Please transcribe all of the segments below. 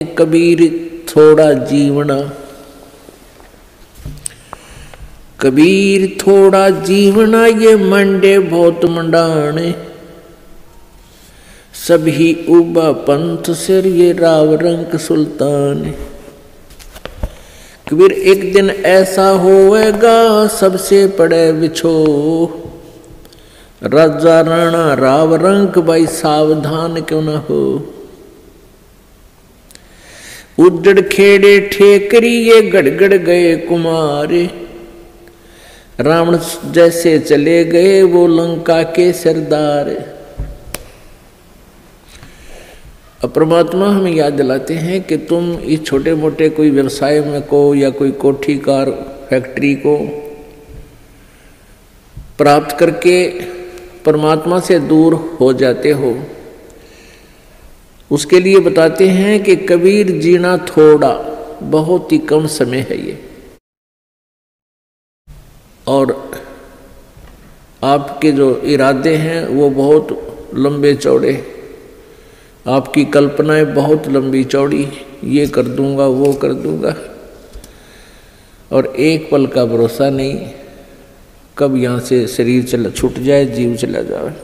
कबीर थोड़ा जीवना, कबीर थोड़ा जीवना ये मंडे बहुत मंडाने, सभी उबा पंथ सिर ये राव रंग सुल्तान। कबीर एक दिन ऐसा होएगा सबसे पड़े बिछो, राजा राणा राव रंग भाई सावधान क्यों न हो। उजड़ खेड़े ठेकरी ये गड़गड़ गए कुमारे, रावण जैसे चले गए वो लंका के सरदार। अब परमात्मा हमें याद दिलाते हैं कि तुम इस छोटे मोटे कोई व्यवसाय में को या कोई कोठी कार फैक्ट्री को प्राप्त करके परमात्मा से दूर हो जाते हो, उसके लिए बताते हैं कि कबीर जीना थोड़ा बहुत ही कम समय है ये, और आपके जो इरादे हैं वो बहुत लंबे चौड़े, आपकी कल्पनाएं बहुत लंबी चौड़ी, ये कर दूंगा वो कर दूंगा, और एक पल का भरोसा नहीं कब यहाँ से शरीर छूट जाए, जीव चला जाए।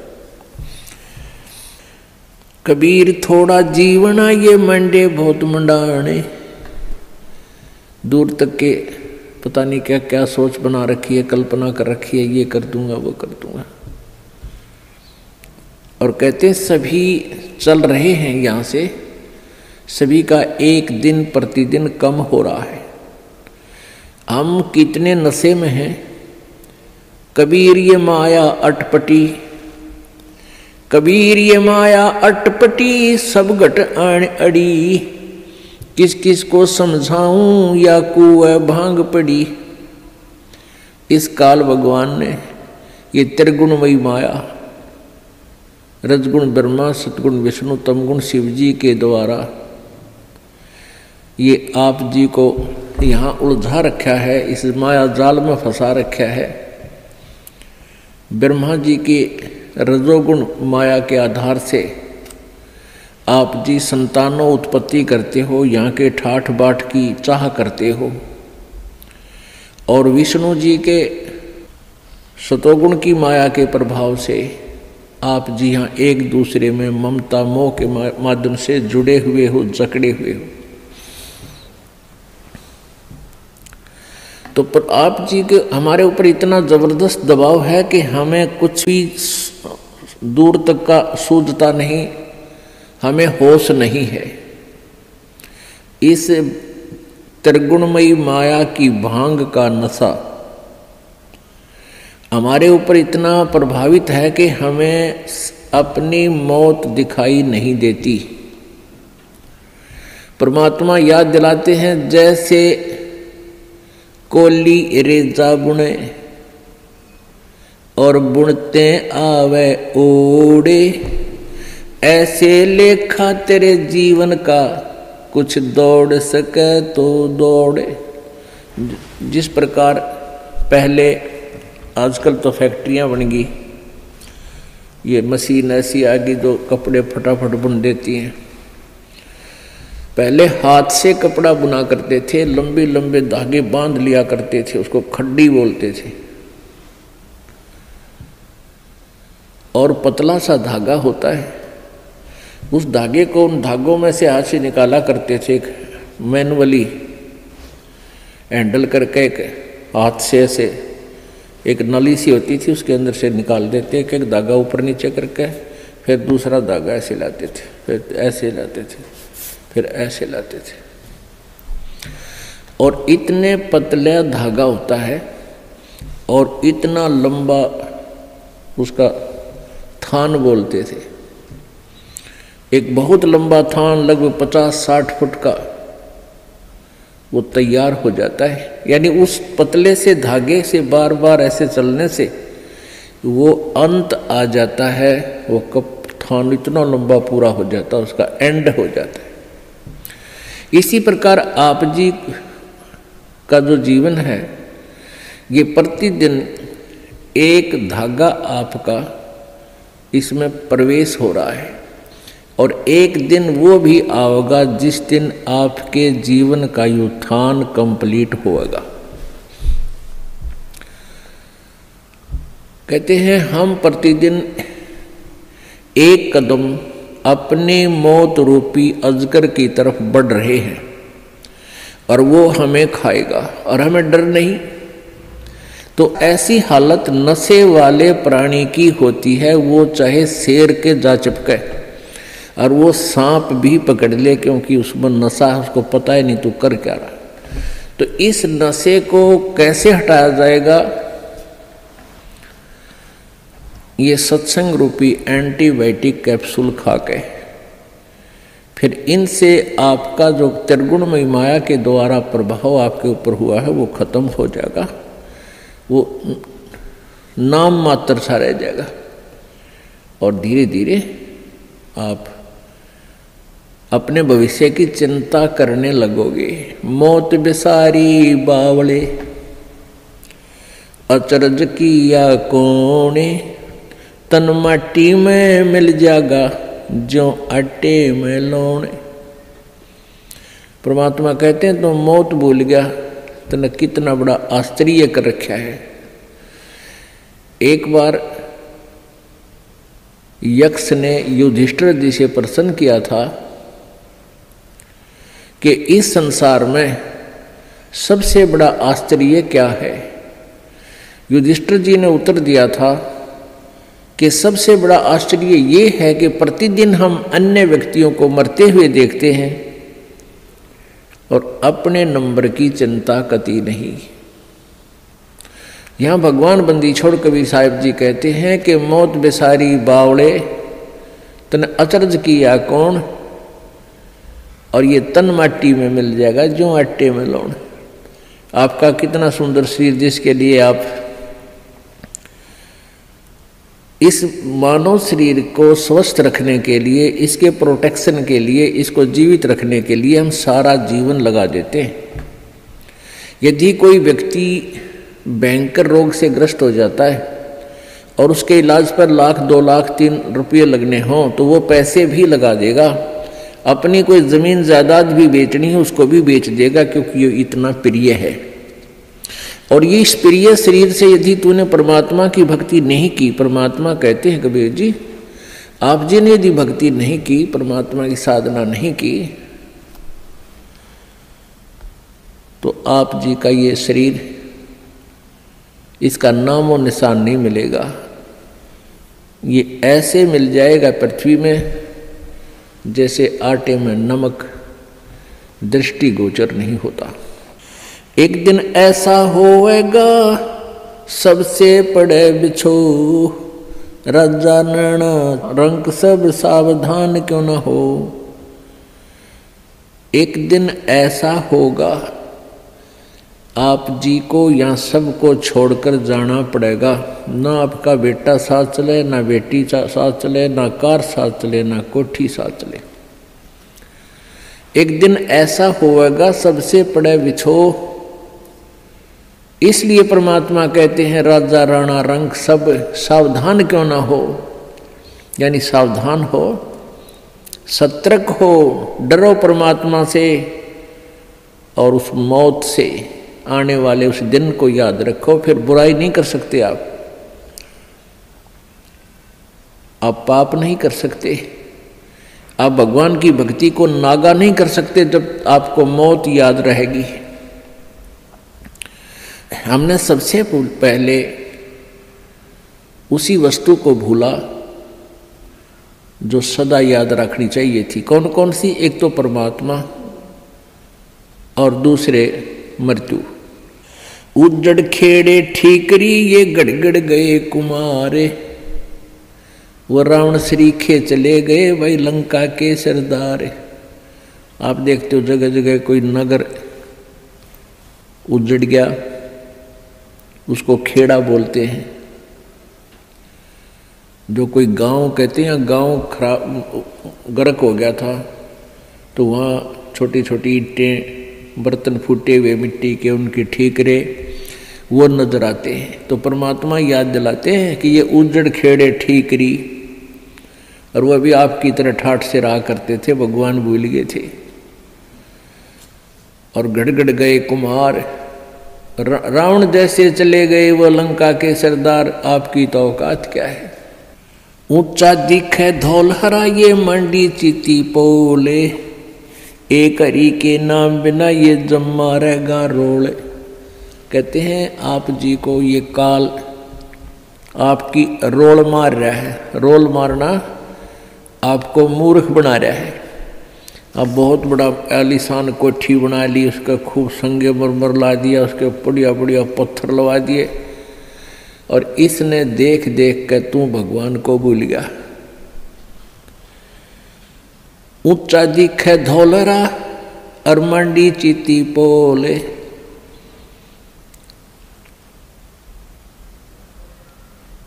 कबीर थोड़ा जीवना ये मंडे बहुत मंडाने, दूर तक के पता नहीं क्या क्या सोच बना रखी है, कल्पना कर रखी है, ये कर दूंगा वो कर दूंगा। और कहते हैं सभी चल रहे हैं यहाँ से, सभी का एक दिन प्रतिदिन कम हो रहा है। हम कितने नशे में हैं। कबीर ये माया अटपटी, कबीर ये माया अटपटी सब घट आण अड़ी, किस किस को समझाऊं या कुएं भांग पड़ी। इस काल भगवान ने ये त्रिगुणमयी माया, रजगुण ब्रह्मा, सतगुण विष्णु, तमगुण शिव जी के द्वारा ये आप जी को यहाँ उलझा रखा है, इस माया जाल में फंसा रखा है। ब्रह्मा जी के रजोगुण माया के आधार से आप जी संतानों उत्पत्ति करते हो, यहाँ के ठाठ बाट की चाह करते हो, और विष्णु जी के सतोगुण की माया के प्रभाव से आप जी यहाँ एक दूसरे में ममता मोह के माध्यम से जुड़े हुए हो, जकड़े हुए हो। तो पर आप जी के हमारे ऊपर इतना जबरदस्त दबाव है कि हमें कुछ भी दूर तक का सूझता नहीं, हमें होश नहीं है। इस त्रिगुणमयी माया की भांग का नशा हमारे ऊपर इतना प्रभावित है कि हमें अपनी मौत दिखाई नहीं देती। परमात्मा याद दिलाते हैं जैसे कोली रेजा बुने और बुनते आवे ओड़े, ऐसे लेखा तेरे जीवन का कुछ दौड़ सके तो दौड़े। जिस प्रकार पहले, आजकल तो फैक्ट्रियां बन गई, ये मशीन ऐसी आ गई जो कपड़े फटाफट बुन देती हैं। पहले हाथ से कपड़ा बुना करते थे, लंबे लंबे धागे बांध लिया करते थे, उसको खड्डी बोलते थे, और पतला सा धागा होता है, उस धागे को उन धागों में से हाथ से निकाला करते थे, एक मैनुअली हैंडल करके एक हाथ से ऐसे एक नली सी होती थी, उसके अंदर से निकाल देते, एक एक धागा ऊपर नीचे करके, फिर दूसरा धागा ऐसे लाते थे, फिर ऐसे लाते थे, फिर ऐसे लाते थे, और इतने पतला धागा होता है और इतना लंबा उसका थान बोलते थे। एक बहुत लंबा थान लगभग 50-60 फुट का वो तैयार हो जाता है। यानी उस पतले से धागे से बार बार ऐसे चलने से वो अंत आ जाता है, वो कब थान इतना लंबा पूरा हो जाता है, उसका एंड हो जाता है। इसी प्रकार आप जी का जो जीवन है, ये प्रतिदिन एक धागा आपका इसमें प्रवेश हो रहा है, और एक दिन वो भी आएगा जिस दिन आपके जीवन का उत्थान कंप्लीट होगा। कहते हैं हम प्रतिदिन एक कदम अपने मौत रूपी अजगर की तरफ बढ़ रहे हैं और वो हमें खाएगा और हमें डर नहीं। तो ऐसी हालत नशे वाले प्राणी की होती है, वो चाहे शेर के जा चिपके और वो सांप भी पकड़ ले, क्योंकि उसमें नशा है, उसको पता ही नहीं तू कर क्या रहा। तो इस नशे को कैसे हटाया जाएगा? ये सत्संग रूपी एंटीबायोटिक कैप्सूल खा के फिर इनसे आपका जो त्रिगुणमयी माया के द्वारा प्रभाव आपके ऊपर हुआ है वो खत्म हो जाएगा, वो नाम मात्र सा रह जाएगा और धीरे धीरे आप अपने भविष्य की चिंता करने लगोगे। मौत बिसारी बावले अचरज किया कोने, तन माटी में मिल जाएगा जो आटे में लौने। परमात्मा कहते हैं तो मौत भूल गया, तने कितना बड़ा आश्चर्य कर रखा है। एक बार यक्ष ने युधिष्ठिर जी से प्रश्न किया था कि इस संसार में सबसे बड़ा आश्चर्य क्या है? युधिष्ठिर जी ने उत्तर दिया था कि सबसे बड़ा आश्चर्य ये है कि प्रतिदिन हम अन्य व्यक्तियों को मरते हुए देखते हैं और अपने नंबर की चिंता कती नहीं। यहाँ भगवान बंदी छोड़ कबीर साहिब जी कहते हैं कि मौत बेसारी बावड़े तन अचरज किया कौन, और ये तन माटी में मिल जाएगा जो आटे में लौण। आपका कितना सुंदर शरीर, जिसके लिए आप इस मानव शरीर को स्वस्थ रखने के लिए, इसके प्रोटेक्शन के लिए, इसको जीवित रखने के लिए हम सारा जीवन लगा देते हैं। यदि कोई व्यक्ति भयंकर रोग से ग्रस्त हो जाता है और उसके इलाज पर लाख 2 लाख 3 रुपये लगने हों तो वो पैसे भी लगा देगा। अपनी कोई ज़मीन जायदाद भी बेचनी है उसको भी बेच देगा, क्योंकि ये इतना प्रिय है। और ये इस प्रिय शरीर से यदि तूने परमात्मा की भक्ति नहीं की, परमात्मा कहते हैं कबीर जी, आप जी ने यदि भक्ति नहीं की, परमात्मा की साधना नहीं की, तो आप जी का ये शरीर, इसका नाम और निशान नहीं मिलेगा। ये ऐसे मिल जाएगा पृथ्वी में जैसे आटे में नमक, दृष्टिगोचर नहीं होता। एक दिन ऐसा होएगा सबसे पड़े बिछो, राजा नैना रंक सब सावधान क्यों न हो। एक दिन ऐसा होगा आप जी को यहाँ सबको छोड़कर जाना पड़ेगा। ना आपका बेटा साथ चले, ना बेटी साथ चले, ना कार साथ चले, ना कोठी साथ चले। एक दिन ऐसा होगा सबसे पड़े बिछो। इसलिए परमात्मा कहते हैं राजा राणा रंग सब सावधान क्यों ना हो, यानी सावधान हो, सतर्क हो, डरो परमात्मा से और उस मौत से आने वाले उस दिन को याद रखो। फिर बुराई नहीं कर सकते आप पाप नहीं कर सकते, आप भगवान की भक्ति को नागा नहीं कर सकते जब आपको मौत याद रहेगी। हमने सबसे पहले उसी वस्तु को भूला जो सदा याद रखनी चाहिए थी। कौन कौन सी? एक तो परमात्मा और दूसरे मृत्यु। उजड़ खेड़े ठीकरी ये गड़गड़ गए कुमारे, वो रावण श्रीखे चले गए वही लंका के सरदार। आप देखते हो जगह जगह कोई नगर उजड़ गया, उसको खेड़ा बोलते हैं। जो कोई गांव कहते हैं, गांव खराब गर्क हो गया था तो वहाँ छोटी छोटी ईंटें, बर्तन फूटे हुए मिट्टी के, उनके ठीकरे वो नजर आते हैं। तो परमात्मा याद दिलाते हैं कि ये उजड़ खेड़े ठीकरी और वह भी आपकी तरह ठाठ से रहा करते थे, भगवान भूल गए थे। और गड़गड़ गए कुम्हार, रावण जैसे चले गए वो लंका के सरदार, आपकी तो औकात क्या है। ऊंचा दिखे धौलहरा ये मंडी चिति पोले, एक हरि के नाम बिना ये जम्मा रहेगा रोल। कहते हैं आप जी को ये काल आपकी रोल मार रहा है। रोल मारना आपको मूर्ख बना रहा है। अब बहुत बड़ा आलीशान कोठी बना ली, उसका खूब संगे मरमर ला दिया, उसके बढ़िया बढ़िया पत्थर लगा दिए, और इसने देख देख कर तू भगवान को भूल गया। ऊंचा दिखे धौलरा और मंडी चिति पोले,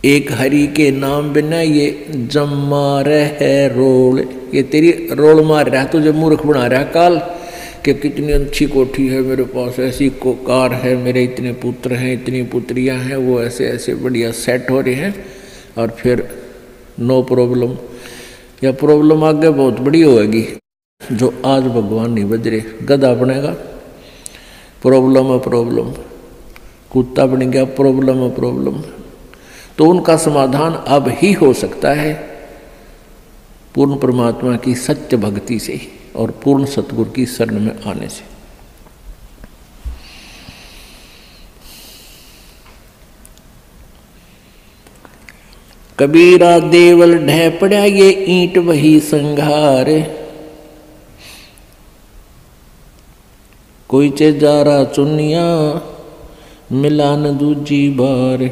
एक हरि के नाम बिना ये जम्मा रहे रोल। ये तेरी रोल मार रहा है, तुझे मूर्ख बना रहा है काल कि कितनी अच्छी कोठी है मेरे पास, ऐसी कार है, मेरे इतने पुत्र हैं, इतनी पुत्रियां हैं, वो ऐसे ऐसे बढ़िया सेट हो रहे हैं, और फिर नो प्रॉब्लम, या प्रॉब्लम आगे बहुत बड़ी होगी जो आज भगवान नहीं बज रहे। गधा बनेगा प्रॉब्लम है प्रॉब्लम, कुत्ता बन गया प्रॉब्लम है प्रॉब्लम। तो उनका समाधान अब ही हो सकता है पूर्ण परमात्मा की सत्य भक्ति से और पूर्ण सतगुरु की शरण में आने से। कबीरा देवल ढह पड़ा ये ईंट वही संघार, कोई चे जा रहा चुनिया मिला न दूजी बार।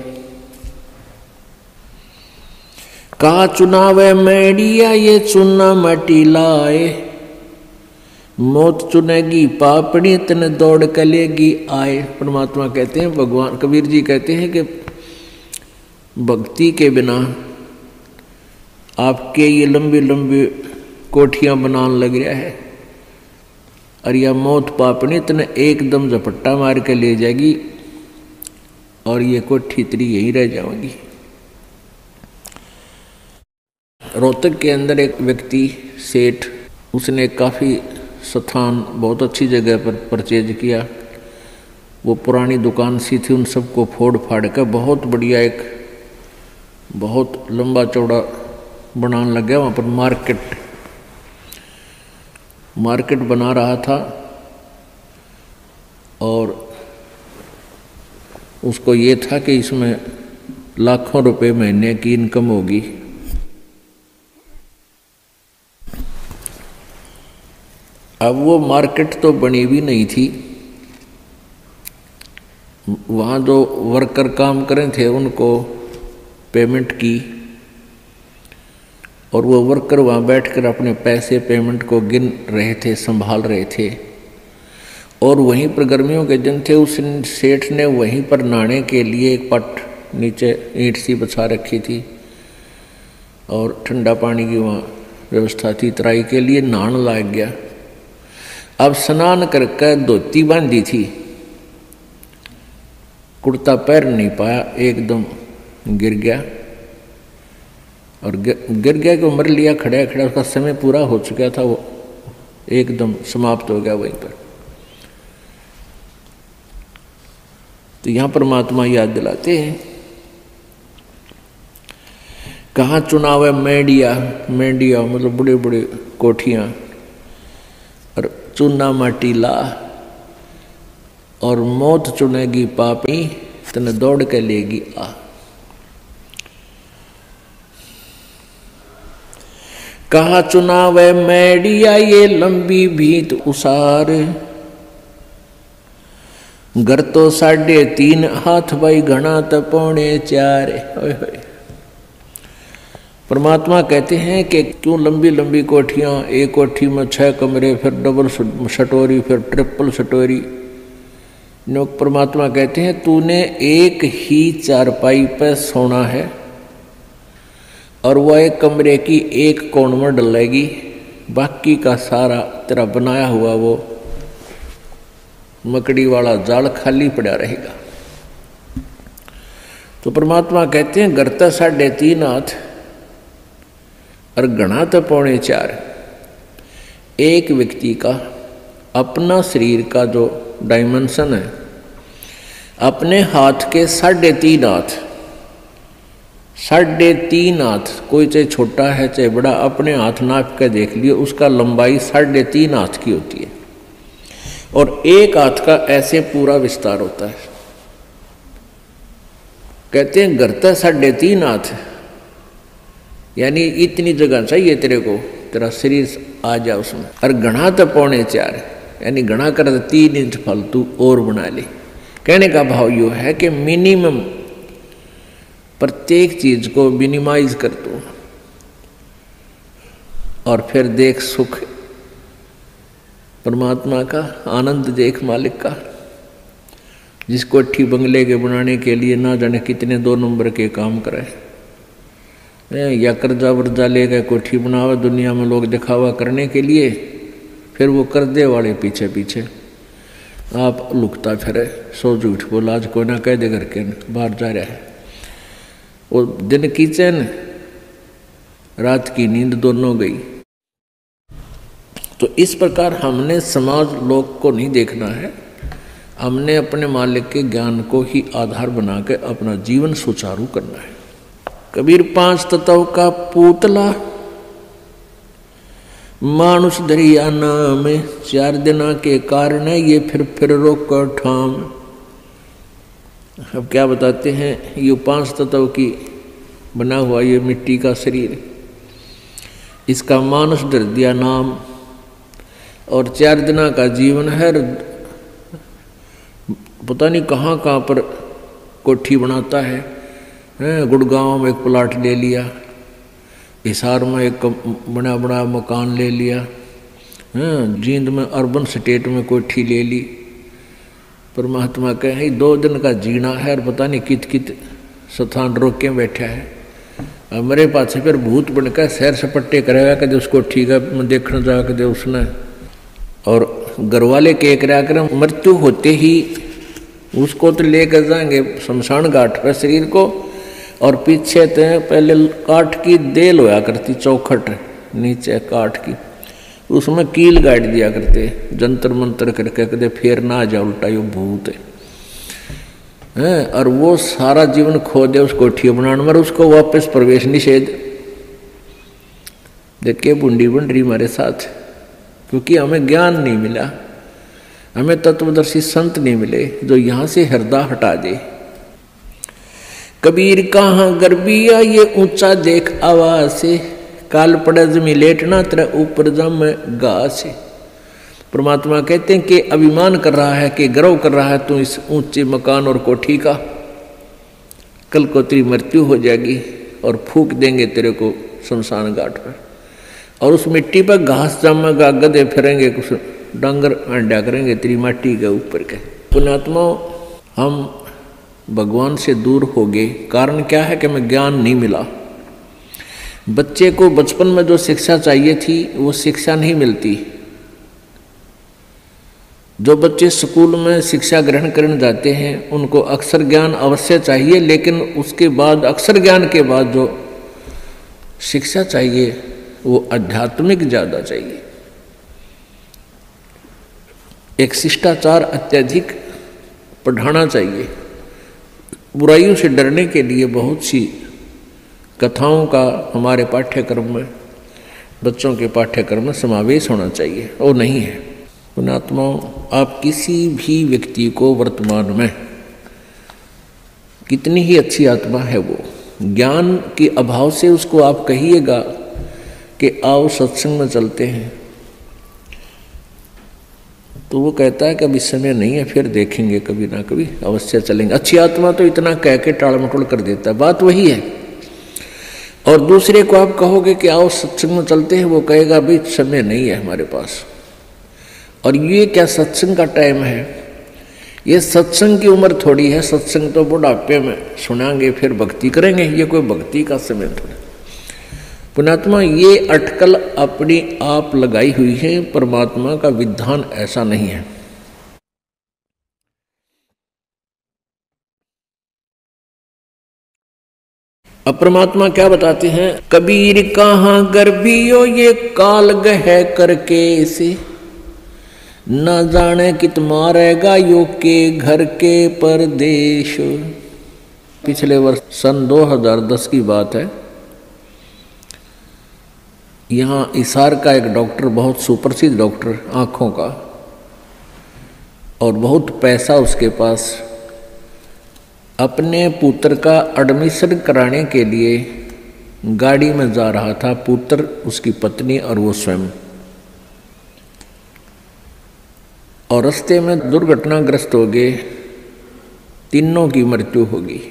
कहा चुनावे मैडिया ये चुना मटी लाए, मौत चुनेगी पापड़ी तन दौड़ कलेगी आए। परमात्मा कहते हैं, भगवान कबीर जी कहते हैं कि भक्ति के बिना आपके ये लंबी लंबी कोठियां बनाने लग रहा है, और यह मौत पापड़ी तन एकदम झपट्टा मार के ले जाएगी, और ये कोठी तेरी यही रह जाएगी। रोहतक के अंदर एक व्यक्ति सेठ, उसने काफ़ी स्थान बहुत अच्छी जगह पर परचेज किया। वो पुरानी दुकान सी थी, उन सबको फोड़ फाड़ कर बहुत बढ़िया एक बहुत लंबा चौड़ा बनाने लग गया। वहाँ पर मार्केट बना रहा था, और उसको ये था कि इसमें लाखों रुपए महीने की इनकम होगी। अब वो मार्केट तो बनी भी नहीं थी, वहाँ जो वर्कर काम करें थे उनको पेमेंट की, और वो वर्कर वहाँ बैठकर अपने पैसे पेमेंट को गिन रहे थे, संभाल रहे थे। और वहीं पर गर्मियों के दिन थे, उस सेठ ने वहीं पर नहाने के लिए एक पट नीचे ईंट सी बिछा रखी थी, और ठंडा पानी की वहाँ व्यवस्था थी। तराई के लिए नहाने लग गया। अब स्नान करके धोती बांधी थी, कुर्ता पैर नहीं पाया, एकदम गिर गया, और गिर गया कि मर लिया खड़ा खड़ा। उसका समय पूरा हो चुका था, वो एकदम समाप्त हो गया वहीं पर। तो यहाँ परमात्मा याद दिलाते हैं, कहाँ चुनाव है मेडिया मतलब बड़े बड़े कोठियाँ, और चुना माटी ला, और मौत चुनेगी पापी तने दौड़ के लेगी आ। कहा चुनाव है मैडिया ये लंबी भीत उसार, घर तो 3.5 हाथ भाई घना तो 4.25। परमात्मा कहते हैं कि क्यों लंबी लंबी कोठियाँ, एक कोठी में 6 कमरे, फिर डबल सटोरी, फिर ट्रिपल सटोरी। परमात्मा कहते हैं तूने एक ही चारपाई पर सोना है, और वह एक कमरे की एक कोण में डलेगी, बाकी का सारा तेरा बनाया हुआ वो मकड़ी वाला जाल खाली पड़ा रहेगा। तो परमात्मा कहते हैं घर तो 3.5 हाथ, और घना तो 3.25। एक व्यक्ति का अपना शरीर का जो डायमेंशन है, अपने हाथ के 3.5 हाथ, 3.5 हाथ, कोई चाहे छोटा है चाहे बड़ा, अपने हाथ नाप के देख लियो, उसका लंबाई 3.5 हाथ की होती है। और एक हाथ का ऐसे पूरा विस्तार होता है। कहते हैं घर तक 3.5 हाथ, यानी इतनी जगह चाहिए तेरे को, तेरा शरीर आ जाए उसमें। और घना तो 3.25, यानी घना कर 3 इंच फालतू और बना ले। कहने का भाव यो है कि मिनिमम प्रत्येक चीज को मिनिमाइज कर दो और फिर देख सुख परमात्मा का, आनंद देख मालिक का। जिस कोठी बंगले के बनाने के लिए ना जाने कितने 2 नंबर के काम करे, या कर्जा वर्जा लेकर कोठी बनावे दुनिया में लोग दिखावा करने के लिए, फिर वो कर्जे वाले पीछे पीछे आप लुकता फिरे, सो झूठ बोला, आज कोई ना कह दे करके बाहर जा रहा है। वो दिन की चैन रात की नींद दोनों गई। तो इस प्रकार हमने समाज लोग को नहीं देखना है, हमने अपने मालिक के ज्ञान को ही आधार बना के अपना जीवन सुचारू करना है। कबीर 5 तत्व का पूतला मानुष दरिया नाम, 4 दिना के कारण ये फिर रोक ठाम। अब क्या बताते हैं, ये 5 तत्व की बना हुआ ये मिट्टी का शरीर, इसका मानुष दरिया नाम और 4 दिना का जीवन है। पता नहीं कहाँ कहाँ पर कोठी बनाता है, गुड़गांव में एक प्लाट ले लिया, हिसार में एक बड़ा बड़ा मकान ले लिया, जींद में अर्बन स्टेट में कोठी ले ली। परमात्मा कहे 2 दिन का जीना है और पता नहीं कित कित स्थान रोक के बैठा है। मेरे पास फिर भूत बनकर सैर सपट्टे करेगा कदे उसको ठीक है देखने जा कदे उसने। और घर वाले के कर मृत्यु होते ही उसको तो लेकर जाएंगे शमशान घाट पर शरीर को, और पीछे तो पहले काठ की देल होया करती, चौखट नीचे काठ की, उसमें कील गाड़ दिया करते, जंतर मंतर करके कदे फेर ना आ जाए उल्टा यो भूत है। और वो सारा जीवन खो दे उस कोठी बनाने में, उसको वापस प्रवेश निषेध। देखिए बूंदी बन रही हमारे साथ, क्योंकि हमें ज्ञान नहीं मिला, हमें तत्वदर्शी संत नहीं मिले जो यहाँ से हृदय हटा दे। कबीर कहाँ गर्बिया ये ऊंचा देख आवाज से, काल पड़े जमी लेटना तेरा ऊपर जम गा से। परमात्मा कहते हैं कि अभिमान कर रहा है, कि गर्व कर रहा है तू इस ऊंचे मकान और कोठी का, कल को तेरी मृत्यु हो जाएगी और फूंक देंगे तेरे को शमशान घाट पर, और उस मिट्टी पर घास जमेगा, गधे फिरेंगे, कुछ डांगर अंडा करेंगे तेरी माटी के ऊपर के। पुण्यात्मा हम भगवान से दूर हो गए, कारण क्या है कि हमें ज्ञान नहीं मिला। बच्चे को बचपन में जो शिक्षा चाहिए थी वो शिक्षा नहीं मिलती। जो बच्चे स्कूल में शिक्षा ग्रहण करने जाते हैं उनको अक्षर ज्ञान अवश्य चाहिए, लेकिन उसके बाद अक्षर ज्ञान के बाद जो शिक्षा चाहिए वो आध्यात्मिक ज़्यादा चाहिए। एक शिष्टाचार अत्यधिक पढ़ाना चाहिए। बुराइयों से डरने के लिए बहुत सी कथाओं का हमारे पाठ्यक्रम में, बच्चों के पाठ्यक्रम में समावेश होना चाहिए, और नहीं है। पुण्यात्माओं, आप किसी भी व्यक्ति को वर्तमान में कितनी ही अच्छी आत्मा है, वो ज्ञान के अभाव से उसको आप कहिएगा कि आओ सत्संग में चलते हैं, तो वो कहता है कि अभी समय नहीं है, फिर देखेंगे, कभी ना कभी अवश्य चलेंगे। अच्छी आत्मा तो इतना कह के टाल मटोल कर देता है, बात वही है। और दूसरे को आप कहोगे कि आओ सत्संग में चलते हैं, वो कहेगा भाई समय नहीं है हमारे पास। और ये क्या सत्संग का टाइम है? ये सत्संग की उम्र थोड़ी है, सत्संग तो बुढ़ापे में सुनाएंगे फिर भक्ति करेंगे, ये कोई भक्ति का समय थोड़ा। पुण्यात्मा, ये अटकल अपनी आप लगाई हुई है, परमात्मा का विधान ऐसा नहीं है। अब परमात्मा क्या बताते हैं, कबीर कहाँ गर्भियो ये काल गह करके से, न जाने कित मारेगा यो के घर के परदेश। पिछले वर्ष सन 2010 की बात है। यहाँ इसार का एक डॉक्टर, बहुत सुप्रसिद्ध डॉक्टर आँखों का, और बहुत पैसा उसके पास, अपने पुत्र का एडमिशन कराने के लिए गाड़ी में जा रहा था, पुत्र, उसकी पत्नी और वो स्वयं, और रास्ते में दुर्घटनाग्रस्त हो गए, तीनों की मृत्यु होगी।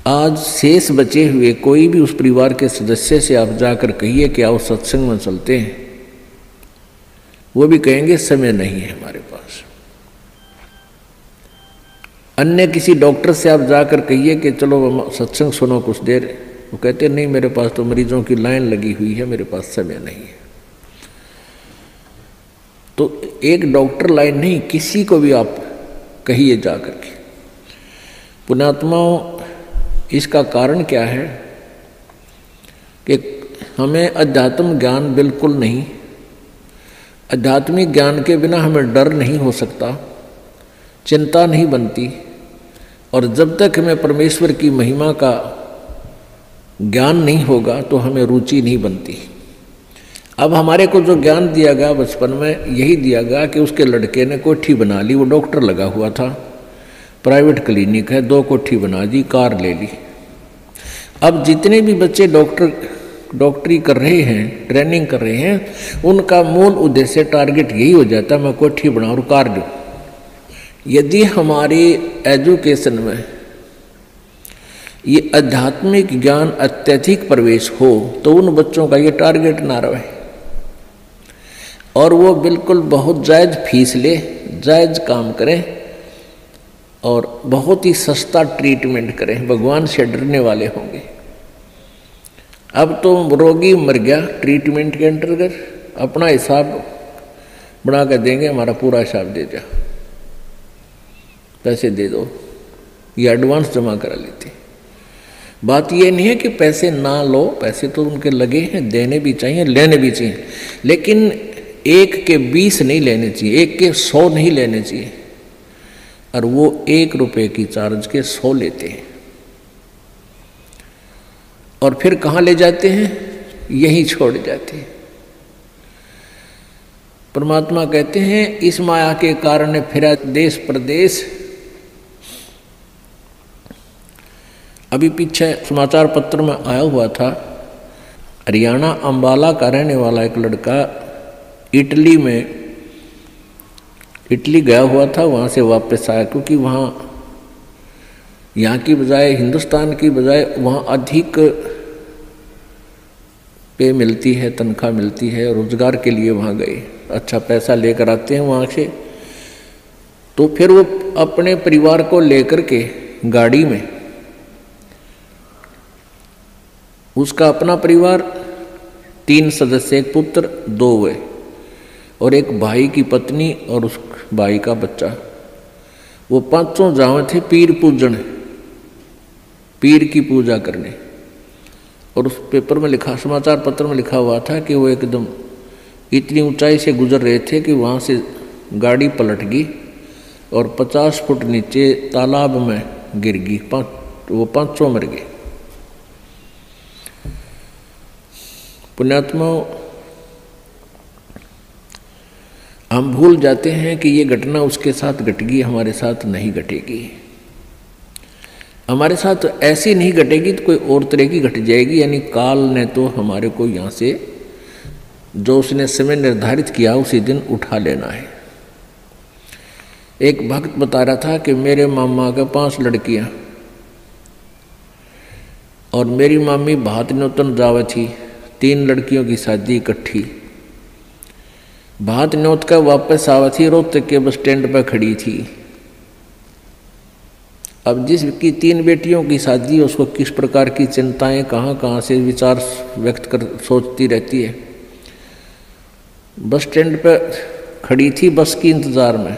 आज शेष बचे हुए कोई भी उस परिवार के सदस्य से आप जाकर कहिए कि आओ सत्संग में चलते हैं, वो भी कहेंगे समय नहीं है हमारे पास। अन्य किसी डॉक्टर से आप जाकर कहिए कि चलो सत्संग सुनो कुछ देर, वो कहते नहीं मेरे पास तो मरीजों की लाइन लगी हुई है, मेरे पास समय नहीं है। तो एक डॉक्टर लाइन नहीं, किसी को भी आप कहिए जाकर के। पुण्यात्माओं, इसका कारण क्या है कि हमें अध्यात्म ज्ञान बिल्कुल नहीं, आध्यात्मिक ज्ञान के बिना हमें डर नहीं हो सकता, चिंता नहीं बनती, और जब तक हमें परमेश्वर की महिमा का ज्ञान नहीं होगा तो हमें रुचि नहीं बनती। अब हमारे को जो ज्ञान दिया गया बचपन में, यही दिया गया कि उसके लड़के ने कोठी बना ली, वो डॉक्टर लगा हुआ था, प्राइवेट क्लिनिक है, 2 कोठी बना दी, कार ले ली। अब जितने भी बच्चे डॉक्टरी कर रहे हैं, ट्रेनिंग कर रहे हैं, उनका मूल उद्देश्य, टारगेट यही हो जाता है मैं कोठी बनाऊं और कार लूं। यदि हमारी एजुकेशन में ये आध्यात्मिक ज्ञान अत्यधिक प्रवेश हो तो उन बच्चों का ये टारगेट ना रहे, और वो बिल्कुल बहुत जायज़ फीस ले, जायज़ काम करें और बहुत ही सस्ता ट्रीटमेंट करें, भगवान से डरने वाले होंगे। अब तो रोगी मर गया, ट्रीटमेंट के अंतर्गत अपना हिसाब बना कर देंगे, हमारा पूरा हिसाब दे जा, पैसे दे दो, ये एडवांस जमा करा लेते। बात ये नहीं है कि पैसे ना लो, पैसे तो उनके लगे हैं, देने भी चाहिए, लेने भी चाहिए, लेकिन 1 के 20 नहीं लेने चाहिए, 1 के 100 नहीं लेने चाहिए, और वो 1 रुपये की चार्ज के 100 लेते हैं। और फिर कहाँ ले जाते हैं, यही छोड़ जाते हैं। परमात्मा कहते हैं इस माया के कारण फिरा देश प्रदेश। अभी पीछे समाचार पत्र में आया हुआ था, हरियाणा अंबाला का रहने वाला एक लड़का इटली गया हुआ था, वहाँ से वापस आया, क्योंकि वहाँ यहाँ की बजाय, हिंदुस्तान की बजाय वहाँ अधिक पे मिलती है, तनख्वाह मिलती है, रोजगार के लिए वहाँ गए, अच्छा पैसा लेकर आते हैं वहाँ से। तो फिर वो अपने परिवार को लेकर के गाड़ी में, उसका अपना परिवार 3 सदस्य, एक पुत्र 2 हुए, और एक भाई की पत्नी और उस भाई का बच्चा, वो 5 जावे थे पीर पूजन, पीर की पूजा करने। और उस पेपर में लिखा, समाचार पत्र में लिखा हुआ था कि वो एकदम इतनी ऊंचाई से गुजर रहे थे कि वहाँ से गाड़ी पलट गई और 50 फुट नीचे तालाब में गिर गई, वो 5 मर गए। पुण्यात्माओं, हम भूल जाते हैं कि ये घटना उसके साथ घटेगी, हमारे साथ नहीं घटेगी। हमारे साथ ऐसी नहीं घटेगी तो कोई और तरह की घट जाएगी, यानी काल ने तो हमारे को यहाँ से जो उसने समय निर्धारित किया उसी दिन उठा लेना है। एक भक्त बता रहा था कि मेरे मामा के 5 लड़कियां और मेरी मामी भात न्योतन जावे थी, 3 लड़कियों की शादी इकट्ठी। भात न्योत का वापस आवा थी, रोहतक के बस स्टैंड पर खड़ी थी। अब जिसकी 3 बेटियों की शादी, उसको किस प्रकार की चिंताएं कहाँ से विचार व्यक्त कर सोचती रहती है। बस स्टैंड पर खड़ी थी बस की इंतज़ार में,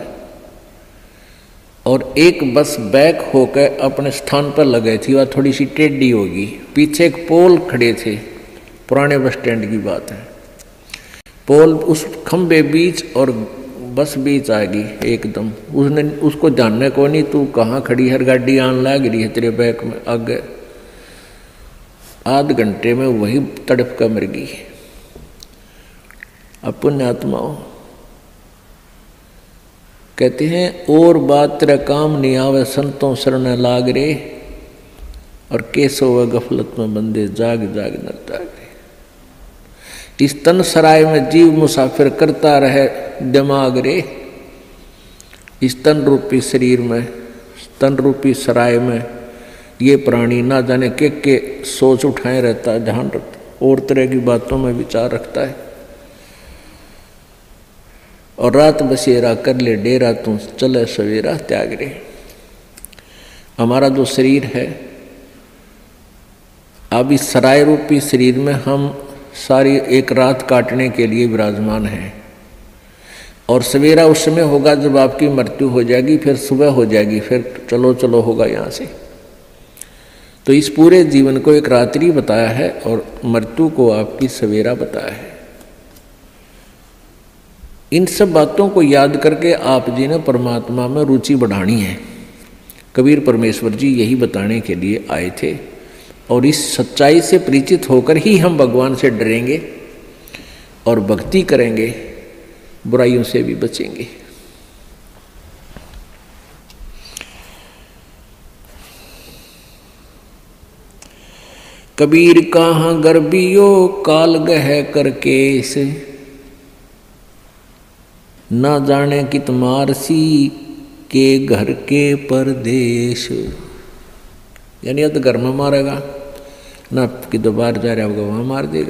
और एक बस बैक होकर अपने स्थान पर लगी थी, वह थोड़ी सी टेढ़ी होगी। पीछे एक पोल खड़े थे, पुराने बस स्टैंड की बात है। पोल उस खंबे बीच और बस बीच आ गई एकदम। उसने उसको जानने को नहीं, तू कहाँ खड़ी है, गाड़ी आन लग रही है तेरे बैक में, आगे। आध घंटे में वही तड़प कर मर गई। अब पुण्यात्माओं कहते हैं, और बात तेरा काम नहीं आवे, संतों शरण लाग रे, और केसो व गफलत में बंदे जाग जाग न जागे। इस तन सराय में जीव मुसाफिर करता रहे दिमाग रे, इस तन रूपी शरीर में, तन रूपी सराय में ये प्राणी ना जाने के सोच उठाए रहता है, ध्यान रखता और तरह की बातों में विचार रखता है। और रात बसेरा कर ले डेरा, तू चले सवेरा त्याग रे। हमारा जो शरीर है, अब इस सराय रूपी शरीर में हम सारी एक रात काटने के लिए विराजमान हैं, और सवेरा उस समय होगा जब आपकी मृत्यु हो जाएगी, फिर सुबह हो जाएगी, फिर चलो चलो होगा यहाँ से। तो इस पूरे जीवन को एक रात्रि बताया है और मृत्यु को आपकी सवेरा बताया है। इन सब बातों को याद करके आप जी ने परमात्मा में रुचि बढ़ानी है। कबीर परमेश्वर जी यही बताने के लिए आए थे, और इस सच्चाई से परिचित होकर ही हम भगवान से डरेंगे और भक्ति करेंगे, बुराइयों से भी बचेंगे। कबीर कहाँ गर्बियो काल गह करके से, ना जाने कित मारसी के घर के परदेश। यानी या तो घर में मारेगा, ना कि दोबारा जा रहा होगा वहां मार देगा।